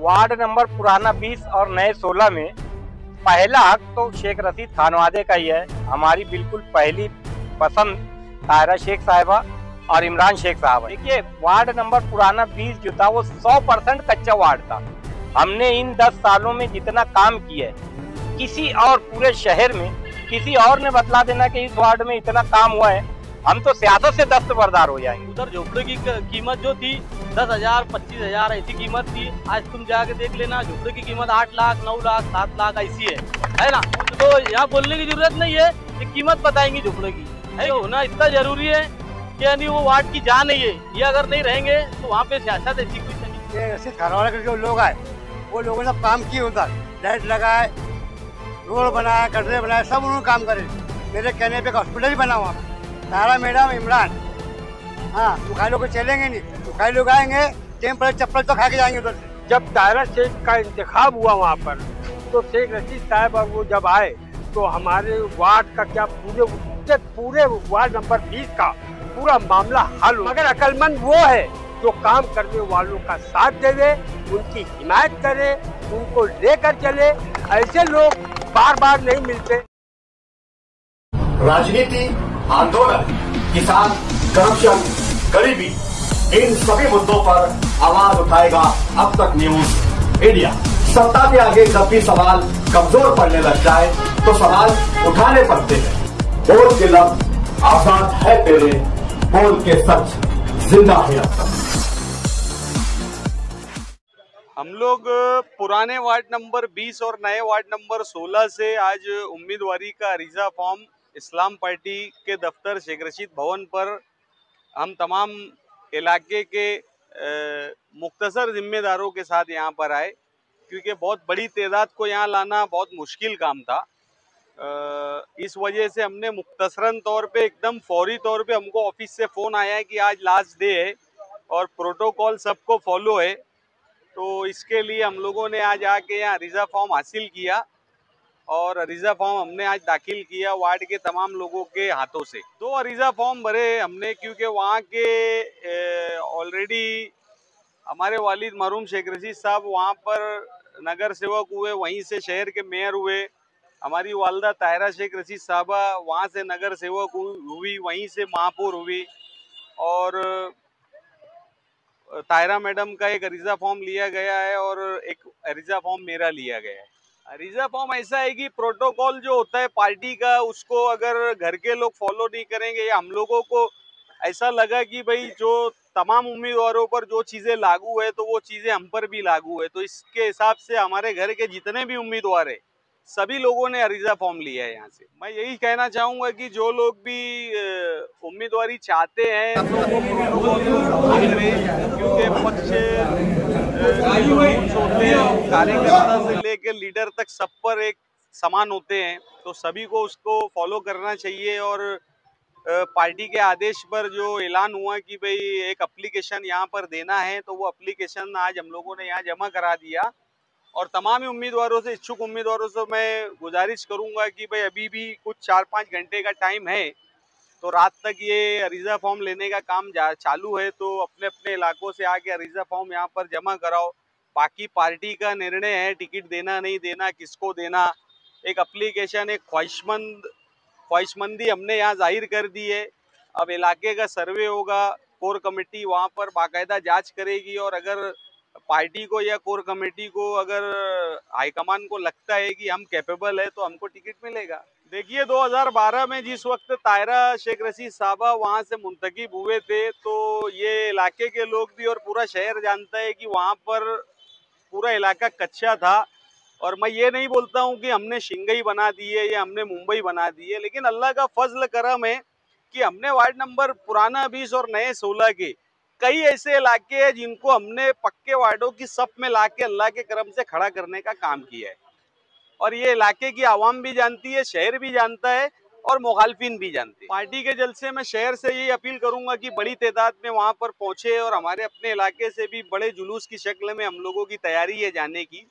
Ward number पुराना 20 और नए 16 में पहला हक तो शेख रशीद खानवादे का ही है। हमारी बिल्कुल पहली पसंद तायरा शेख साहिबा और इमरान शेख साहब। देखिए, वार्ड नंबर पुराना 20 जो था वो 100% कच्चा वार्ड था। हमने इन 10 सालों में जितना काम किया है, किसी और पूरे शहर में किसी और ने बतला देना कि इस वार्ड में इतना काम हुआ है, हम तो सियासत से दस्तबरदार हो जाएंगे। उधर झोपड़े की कीमत जो थी 10,000 25,000 ऐसी कीमत थी। आज तुम जाके देख लेना, झोपड़े की कीमत 8 लाख 9 लाख 7 लाख ऐसी है ना। तो यहाँ बोलने की जरूरत नहीं है कि कीमत बताएंगी झोपड़े की, है होना इतना जरूरी है कि यानी वो वार्ड की जान है। ये अगर नहीं रहेंगे तो वहाँ पे सियासत ऐसी कुछ नहीं। रशीद खानवाला के जो लोग आए वो लोगों ने काम किए, उधर लाइट लगाए, रोड बनाया, गड्ढे बनाए, सब उन्होंने काम करे। मेरे कहने पे हॉस्पिटल ही बना वहाँ, तारा मैडम इमरान। हाँ, सुखाई लोग चलेंगे नहीं, सुखाई लोग आएंगे टेम पर चप्पल तो खा के जाएंगे उधर से। जब तायरा शेख का इंतखाब हुआ वहाँ पर, तो शेख रशीद साहब और वो जब आए तो हमारे वार्ड का क्या पूरे वार्ड नंबर 20 का पूरा मामला हल हो। मगर अक्लमंद वो है जो काम करने वालों का साथ देवे, उनकी हिमायत करे, उनको लेकर चले। ऐसे लोग बार बार नहीं मिलते। राजनीति, आंदोलन, किसान, करप्शन, गरीबी, इन सभी मुद्दों पर आवाज उठाएगा अब तक न्यूज इंडिया। सत्ता के आगे जब भी सवाल कमजोर पड़ने लग जाए तो सवाल उठाने पड़ते हैं। बोल के लफ्ज आजाद है तेरे, बोल के सच जिंदा है अब तक। हम लोग पुराने वार्ड नंबर 20 और नए वार्ड नंबर 16 से आज उम्मीदवारी का अरीजा फॉर्म इस्लाम पार्टी के दफ्तर शेख रशीद भवन पर हम तमाम इलाके के मुख्तसर जिम्मेदारों के साथ यहाँ पर आए, क्योंकि बहुत बड़ी तादाद को यहाँ लाना बहुत मुश्किल काम था। इस वजह से हमने मुख्तसरन तौर पे एकदम फौरी तौर पे हमको ऑफिस से फ़ोन आया है कि आज लास्ट डे है और प्रोटोकॉल सबको फॉलो है। तो इसके लिए हम लोगों ने आज आके यहाँ अरीजा फॉर्म हासिल किया और अरीजा फॉर्म हमने आज दाखिल किया वार्ड के तमाम लोगों के हाथों से। 2 अरीजा फॉर्म भरे हमने, क्योंकि वहाँ के ऑलरेडी हमारे वालिद मरहूम शेख रशीद साहब वहाँ पर नगर सेवक हुए, वहीं से शहर के मेयर हुए। हमारी वालदा तायरा शेख रशीद साहबा वहाँ से नगर सेवक हुई, वहीं से महापौर हुई। और तायरा मैडम का एक अरीजा फॉर्म लिया गया है और एक अरीजा फॉर्म मेरा लिया गया है। अरीजा फॉर्म ऐसा है कि प्रोटोकॉल जो होता है पार्टी का, उसको अगर घर के लोग फॉलो नहीं करेंगे या हम लोगों को ऐसा लगा कि भाई जो तमाम उम्मीदवारों पर जो चीज़ें लागू है तो वो चीज़ें हम पर भी लागू है, तो इसके हिसाब से हमारे घर के जितने भी उम्मीदवार है सभी लोगों ने अरीजा फॉर्म लिया है यहाँ से। मैं यही कहना चाहूँगा कि जो लोग भी उम्मीदवारी चाहते हैं तो वो प्रोटोकॉल क्योंकि पक्ष होते हैं, कार्यकर्ता से लेकर लीडर तक सब पर एक समान होते हैं, तो सभी को उसको फॉलो करना चाहिए। और पार्टी के आदेश पर जो ऐलान हुआ कि भाई एक एप्लीकेशन यहाँ पर देना है, तो वो एप्लीकेशन आज हम लोगों ने यहाँ जमा करा दिया। और तमाम उम्मीदवारों से, इच्छुक उम्मीदवारों से मैं गुजारिश करूंगा कि भाई अभी भी कुछ 4-5 घंटे का टाइम है, तो रात तक ये अरीजा फॉर्म लेने का काम चालू है, तो अपने अपने इलाकों से आके अरीजा फॉर्म यहाँ पर जमा कराओ। बाकी पार्टी का निर्णय है टिकट देना नहीं देना, किसको देना। एक एप्लीकेशन, एक ख्वाहिशमंदी हमने यहाँ जाहिर कर दी है। अब इलाके का सर्वे होगा, कोर कमेटी वहाँ पर बाकायदा जांच करेगी और अगर पार्टी को या कोर कमेटी को अगर हाईकमान को लगता है कि हम कैपेबल है तो हमको टिकट मिलेगा। देखिए, 2012 में जिस वक्त तायरा शेख रशीद साहबा वहाँ से मुंतखब हुए थे, तो ये इलाके के लोग भी और पूरा शहर जानता है कि वहाँ पर पूरा इलाका कच्चा था। और मैं ये नहीं बोलता हूँ कि हमने शिंगई बना दी है या हमने मुंबई बना दी है, लेकिन अल्लाह का फजल करम है कि हमने वार्ड नंबर पुराना 20 और नए 16 के कई ऐसे इलाके हैं जिनको हमने पक्के वार्डों की सफ में लाके अल्लाह के करम से खड़ा करने का काम किया है। और ये इलाके की आवाम भी जानती है, शहर भी जानता है और मुखालफिन भी जानते हैं। पार्टी के जलसे में शहर से यही अपील करूंगा कि बड़ी तादाद में वहां पर पहुंचे और हमारे अपने इलाके से भी बड़े जुलूस की शक्ल में हम लोगों की तैयारी है जाने की,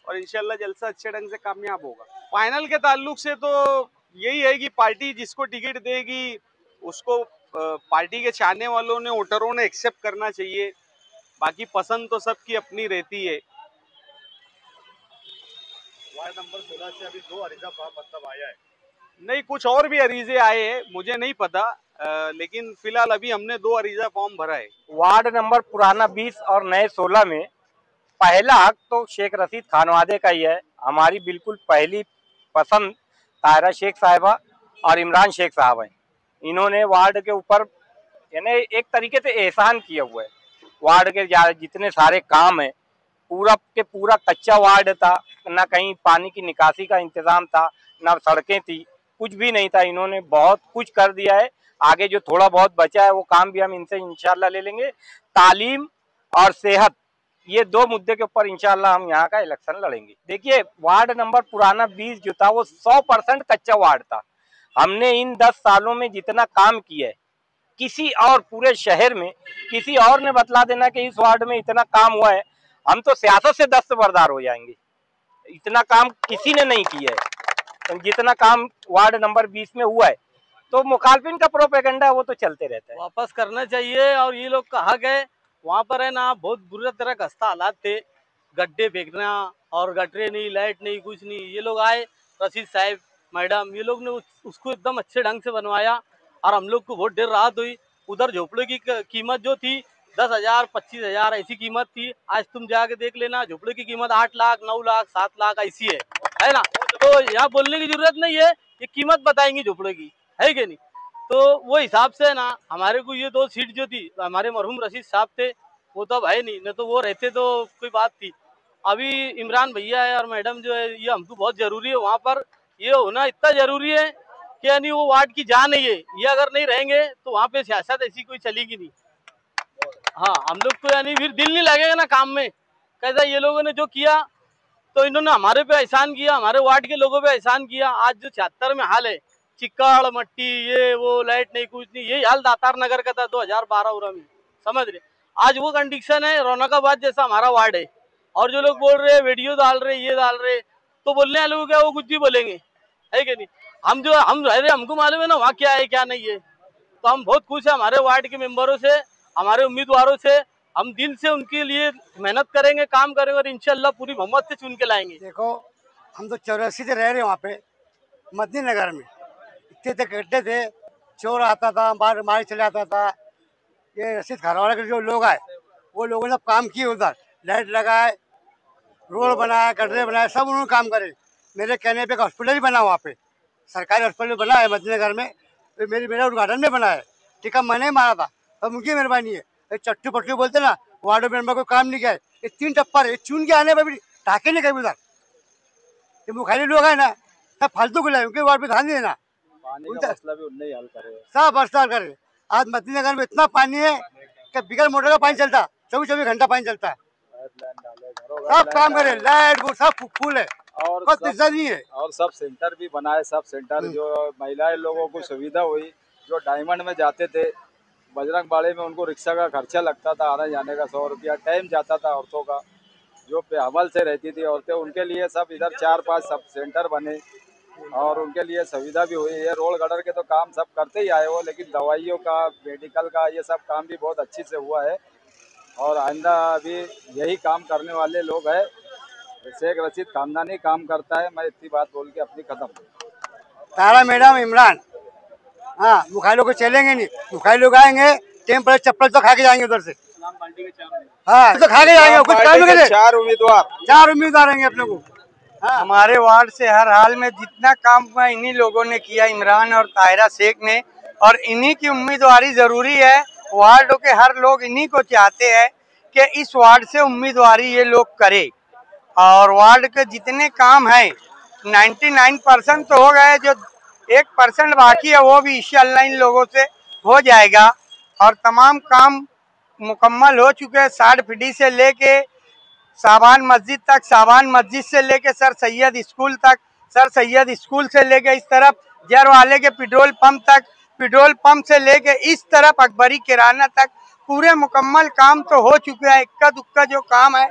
और इंशाल्लाह जलसा अच्छे ढंग से कामयाब होगा। फाइनल के ताल्लुक से तो यही है कि पार्टी जिसको टिकट देगी उसको पार्टी के चाहने वालों ने, वोटरों ने एक्सेप्ट करना चाहिए। बाकी पसंद तो सबकी अपनी रहती है। वार्ड नंबर 16 से अभी 2 अरीजा फॉर्म मतलब आया है। नहीं, कुछ और भी अरीजे आए हैं, मुझे नहीं पता, लेकिन फिलहाल अभी हमने 2 अरीजा फॉर्म भरा है। वार्ड नंबर पुराना 20 और नए 16 में पहला हक तो शेख रशीद खानवादे का ही है। हमारी बिल्कुल पहली पसंद तायरा शेख साहिबा और इमरान शेख साहब हैं। इन्होंने वार्ड के ऊपर यानी एक तरीके से एहसान किया हुआ है। वार्ड के जितने सारे काम हैं, पूरा के पूरा कच्चा वार्ड था, ना कहीं पानी की निकासी का इंतजाम था, ना सड़कें थी, कुछ भी नहीं था। इन्होंने बहुत कुछ कर दिया है। आगे जो थोड़ा बहुत बचा है वो काम भी हम इनसे इंशाल्लाह ले लेंगे। तालीम और सेहत, ये 2 मुद्दे के ऊपर इंशाल्लाह हम यहाँ का इलेक्शन लड़ेंगे। देखिए, वार्ड नंबर पुराना 20 जो था वो 100% कच्चा वार्ड था। हमने इन 10 सालों में जितना काम किया है, किसी और पूरे शहर में किसी और ने बतला देना कि इस वार्ड में इतना काम हुआ है, हम तो सियासत से दस्तबरदार हो जाएंगे। इतना काम किसी ने नहीं किया है जितना काम वार्ड नंबर 20 में हुआ है। तो मुखालफिन का प्रोपेगेंडा है वो तो चलते रहता है। वापस करना चाहिए। और ये लोग कहा गए वहाँ पर है ना, बहुत बुरी तरह खस्ता हालात थे, गड्ढे फेंकना और गटरे नहीं, लाइट नहीं, कुछ नहीं। ये लोग आए, रशीद साहब, मैडम, ये लोग ने उसको एकदम अच्छे ढंग से बनवाया और हम लोग को बहुत देर राहत हुई। उधर झोपड़े की कीमत जो थी 10,000 25,000 ऐसी कीमत थी। आज तुम जाके देख लेना, झोपड़े की कीमत 8 लाख 9 लाख 7 लाख ऐसी है ना। तो यहाँ बोलने की जरूरत नहीं है, ये कीमत बताएंगी झोपड़े की, है कि नहीं। तो वो हिसाब से ना हमारे को ये 2 सीट जो थी, हमारे मरहूम रशीद साहब थे, वो तो अब है नहीं तो वो रहते तो कोई बात थी। अभी इमरान भैया है और मैडम जो है, ये हमको बहुत जरूरी है। वहाँ पर ये होना इतना जरूरी है कि यानी वो वार्ड की जान है। ये अगर नहीं रहेंगे तो वहाँ पे सियासत ऐसी कोई चलेगी नहीं। हाँ, हम लोग को यानी फिर दिल नहीं लगेगा ना काम में। कैसा ये लोगों ने जो किया, तो इन्होंने हमारे पे एहसान किया, हमारे वार्ड के लोगों पे एहसान किया। आज जो 76 में हाल है, चिक्कड़ मट्टी, ये वो, लाइट नहीं, कुछ नहीं, ये हाल दातार नगर का था 2012 में, समझ रहे। आज वो कंडीशन है, रौनकाबाद जैसा हमारा वार्ड है। और जो लोग बोल रहे हैं वीडियो डाल रहे, ये डाल रहे, तो बोलने वाले लोग क्या, वो कुछ भी बोलेंगे, है कि नहीं। हम रह रहे, हमको मालूम है ना वहाँ क्या है क्या नहीं है। तो हम बहुत खुश है हमारे वार्ड के मेंबरों से, हमारे उम्मीदवारों से। हम दिल से उनके लिए मेहनत करेंगे, काम करेंगे और इंशाल्लाह पूरी मोहम्मत से चुन के लाएंगे। देखो, हम तो 84 से रह रहे हैं वहाँ पे मदनी नगर में। इतने गड्ढे थे, चोर आता था, मार चले आता था। ये रशीद खानवाला के जो लोग आए, वो लोगों ने सब काम किए, उधर लाइट लगाए, रोड बनाया, गड्ढे बनाए, सब उन्होंने काम करे। मेरे कहने पे एक हॉस्पिटल भी बना वहाँ पे, सरकारी हॉस्पिटल बना है मदनी नगर में। तो मेरा उद्घाटन में बना है, टीका मैंने ही मारा था, अब उनकी मेहरबानी है। चट्टू पट्टू बोलते ना, वार्ड मेंबर को काम नहीं किया है। ये 3 टप्पर है, चुन के आने पर भी टाके नहीं कभी उधर। ये मुखाली लोग है ना, सब फालतू को लाए, उनके वार्ड पे ध्यान नहीं देना। मसला भी उन्हें हल करे, सब बरसात करे। आज मदनी नगर में इतना पानी है कि बिगड़ मोटर का पानी चलता, 24 घंटा पानी चलता है। सब काम करे, लाइट वो सब फूल है और बस दिशा नहीं है। और सब सेंटर भी बनाए, सब सेंटर जो महिलाएं लोगों को सुविधा हुई। जो डायमंड में जाते थे, बजरंग बाड़ी में, उनको रिक्शा का खर्चा लगता था, आने जाने का 100 रुपया, टाइम जाता था औरतों का, जो पे हमल से रहती थी औरतें, उनके लिए सब इधर 4-5 सब सेंटर बने और उनके लिए सुविधा भी हुई है। रोड गटर के तो काम सब करते ही आए हो, लेकिन दवाइयों का, मेडिकल का, ये सब काम भी बहुत अच्छी से हुआ है और आइंदा भी यही काम करने वाले लोग हैं। शेख रशीद खानदानी काम करता है। मैं इतनी बात बोल के अपनी खत्म। तारा मैडम, इमरान, हाँ, मुखाई लोग चलेंगे नहीं, मुखाई लोग आएंगे, टेम पर चप्पल तो खा के जाएंगे उधर से। हाँ, तो खा के जाएंगे, कुछ काम नहीं करेंगे। 4 उम्मीदवार आएंगे अपने को। हाँ। हमारे वार्ड से हर हाल में जितना काम हुआ इन्हीं लोगों ने किया, इमरान और ताहिरा शेख ने, और इन्हीं की उम्मीदवारी जरूरी है। वार्डों के हर लोग इन्हीं को चाहते हैं कि इस वार्ड से उम्मीदवारी ये लोग करे। और वार्ड के जितने काम हैं 99% तो हो गए, जो 1% बाकी है वो भी इंशाअल्लाह इन लोगों से हो जाएगा। और तमाम काम मुकम्मल हो चुके हैं, साड़ फिडी से लेके साबान मस्जिद तक, साबान मस्जिद से लेके सर सैयद स्कूल तक, सर सैयद स्कूल से लेके इस तरफ जर वाले के पेट्रोल पंप तक, पेट्रोल पंप से लेके इस तरफ अकबरी किराना तक पूरे मुकम्मल काम तो हो चुके हैं। इक्का दुक्का जो काम है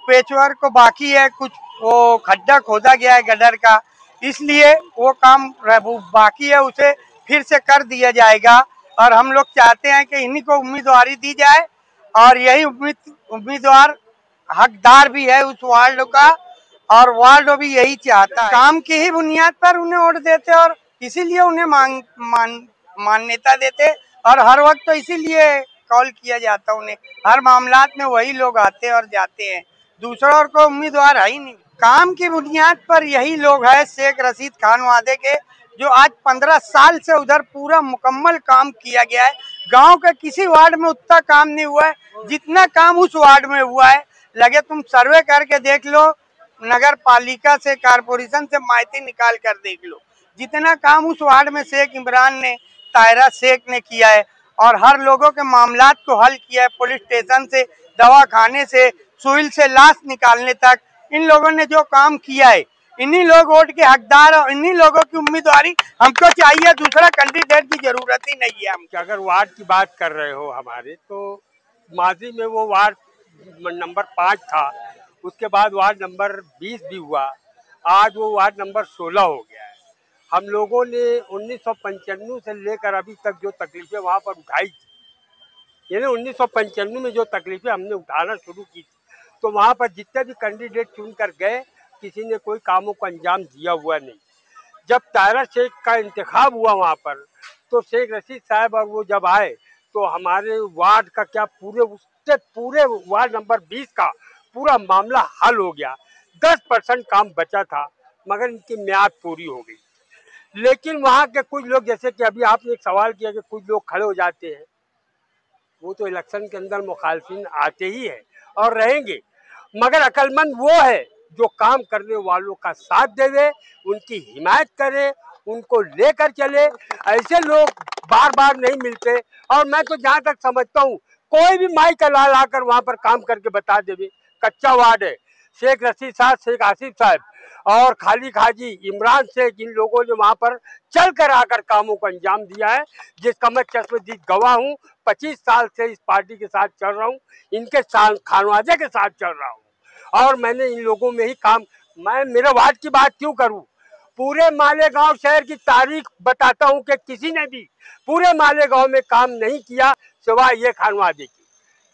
पेचवर्क को बाकी है, कुछ वो खड्डा खोदा गया है गटर का, इसलिए वो काम बाकी है, उसे फिर से कर दिया जाएगा। और हम लोग चाहते हैं कि इन्हीं को उम्मीदवारी दी जाए और यही उम्मीदवार हकदार भी है उस वार्ड का। और वार्ड भी यही चाहता है, काम की ही बुनियाद पर उन्हें वोट देते और इसीलिए उन्हें मान्यता देते और हर वक्त तो इसीलिए कॉल किया जाता उन्हें। हर मामलात में वही लोग आते और जाते हैं, दूसरा और कोई उम्मीदवार है ही नहीं। काम की बुनियाद पर यही लोग है शेख रशीद खान वादे के, जो आज 15 साल से उधर पूरा मुकम्मल काम किया गया है। गांव के किसी वार्ड में उतना काम नहीं हुआ है जितना काम उस वार्ड में हुआ है। लगे तुम सर्वे करके देख लो, नगर पालिका से, कारपोरेशन से माहिती निकाल कर देख लो, जितना काम उस वार्ड में शेख इमरान ने, ताहिरा शेख ने किया है और हर लोगों के मामलात को हल किया है। पुलिस स्टेशन से, दवाखाने से, सुइल से लाश निकालने तक इन लोगों ने जो काम किया है, इन्हीं लोग वोट के हकदार और इन्हीं लोगों की उम्मीदवारी हमको चाहिए, दूसरा कैंडिडेट की जरूरत ही नहीं है। कि अगर वार्ड की बात कर रहे हो हमारे, तो माजी में वो वार्ड नंबर 5 था, उसके बाद वार्ड नंबर 20 भी हुआ, आज वो वार्ड नंबर 16 हो गया है। हम लोगों ने 1995 से लेकर अभी तक जो तकलीफें वहाँ पर उठाई थी, यानी 1995 में जो तकलीफें हमने उठाना शुरू की थी, तो वहाँ पर जितने भी कैंडिडेट चुन कर गए, किसी ने कोई कामों को अंजाम दिया हुआ नहीं। जब ताहिरा शेख का इंतखाब हुआ वहाँ पर, तो शेख रशीद साहब और वो जब आए, तो हमारे वार्ड का क्या पूरे वार्ड नंबर 20 का पूरा मामला हल हो गया। 10% काम बचा था, मगर इनकी म्याद पूरी हो गई। लेकिन वहाँ के कुछ लोग, जैसे कि अभी आपने एक सवाल किया कि कुछ लोग खड़े हो जाते हैं, वो तो इलेक्शन के अंदर मुखालफिन आते ही है और रहेंगे, मगर अक्लमंद वो है जो काम करने वालों का साथ देवे, उनकी हिमायत करे, उनको लेकर चले। ऐसे लोग बार बार नहीं मिलते। और मैं तो जहाँ तक समझता हूँ, कोई भी माई का लाल आकर वहाँ पर काम करके बता देवे। कच्चा वार्ड है, शेख रशीद साहब, शेख आसिफ साहब और खाली खाजी, इमरान शेख, इन लोगों ने वहाँ पर चल कर आकर कामों को अंजाम दिया है, जिसका मैं चश्मदीद गवाह हूँ। 25 साल से इस पार्टी के साथ चल रहा हूँ, इनके खानवाजे के साथ चल रहा हूँ और मैंने इन लोगों में ही काम, मैं मेरे वार्ड की बात क्यों करूँ, पूरे मालेगांव शहर की तारीख बताता हूँ कि किसी ने भी पूरे मालेगांव में काम नहीं किया सिवाय ये खानवाजे की।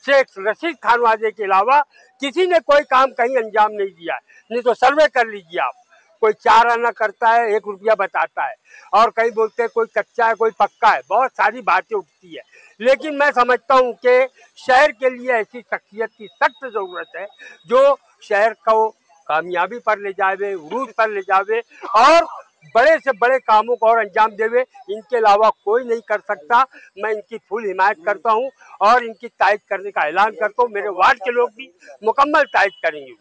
शेख रशीद खानवाजे के अलावा किसी ने कोई काम कहीं अंजाम नहीं दिया। नहीं तो सर्वे कर लीजिए आप, कोई 4 आना करता है, 1 रुपया बताता है, और कहीं बोलते हैं कोई कच्चा है, कोई पक्का है, बहुत सारी बातें उठती है। लेकिन मैं समझता हूँ कि शहर के लिए ऐसी शख्सियत की सख्त ज़रूरत है जो शहर को कामयाबी पर ले जावे, उरूज पर ले जावे और बड़े से बड़े कामों को और अंजाम देवे। इनके अलावा कोई नहीं कर सकता। मैं इनकी फुल हिमायत करता हूं और इनकी तायद करने का ऐलान करता हूं। मेरे वार्ड के लोग भी मुकम्मल तायद करेंगे।